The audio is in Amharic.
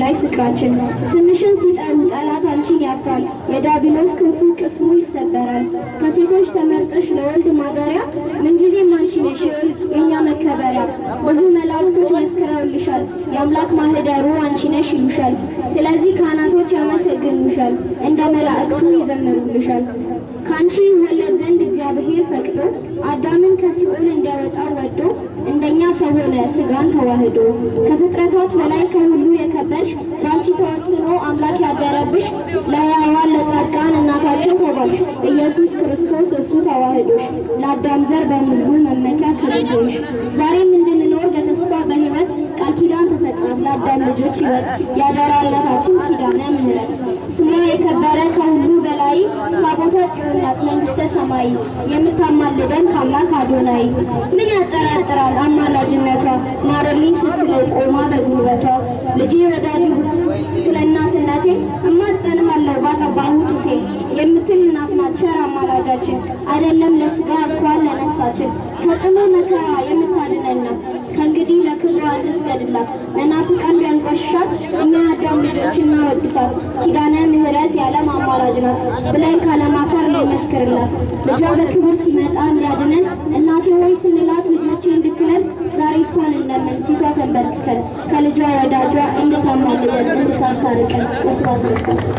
ላይ ፍቅራችን ስምሽን ሲጠሩ ጠላት አንቺን ያፍራል። የዳቢሎስ ክንፉ ቅስሙ ይሰበራል። ከሴቶች ተመርጠሽ ለወልድ ማደሪያ ምንጊዜም አንቺ ነሽ የኛ መከበሪያ። ብዙ መላእክቶች መስክረውልሻል። የአምላክ ማህደሩ አንቺ ነሽ ይሉሻል። ስለዚህ ካህናቶች ያመሰግኑሻል፣ እንደ መላእክቱ ይዘምሩልሻል። ካንቺ ይወለድ ዘንድ እግዚአብሔር ፈቅዶ አዳምን ከሲኦል እንዲያወጣ ወዶ እንደኛ ሰው ሆነ ስጋን ተዋህዶ። ከፍጥረታት በላይ ከሁሉ የከበርሽ ባንቺ ተወስኖ አምላክ ያደረብሽ ለሕያዋን ለጻድቃን እናታቸው ተባልሽ። ኢየሱስ ክርስቶስ እሱ ተዋህዶሽ ለአዳም ዘር በሙሉ መመኪያ ክብርሽ። ዛሬም እንድንኖር በተስፋ በሕይወት ቃል ኪዳን ተሰጣት ለአዳም ልጆች ሕይወት ያደራላታችን ኪዳነ ምሕረት። ስሟ የከበረ ከሁሉ በላይ ታቦተ ጽዮን ናት መንግሥተ ሰማይ የምታማልደን ከአምላክ አዶናይ። ምን ያጠራጥራል አማላጅነቷ ማረልኝ ስትለው ቆማ በጉልበቷ። ልጄ ወዳጅ ስለ እናትነቴ እማጸንሃለሁ ባጠባሁ ጡቴ የምትል እናት ናት ቸር አማላጃችን አይደለም ለስጋ እንኳን ለነፍሳችን። ከጽኑ መከራ የምታድነን ናት ከእንግዲህ ለክብሯ እንስገድላት። መናፍቃን ቢያንቋሽሻት እኛ አዳም ልጆች እናወድሳት። ኪዳነ ምሕረት የዓለም አማላጅ ናት ብለን ካለማፈር እንመስክርላት። ልጇ በክብር ሲመጣ እንዲያድነን እናቴ ሆይ ስንላት ልጆቼ እንድትለን ዛሬ እሷን እንለምን ፊቷ ተንበርክከን ከልጇ ወዳጇ እንድታማልደን እንድታስታርቀን። ወስብሐት ለእግዚአብሔር።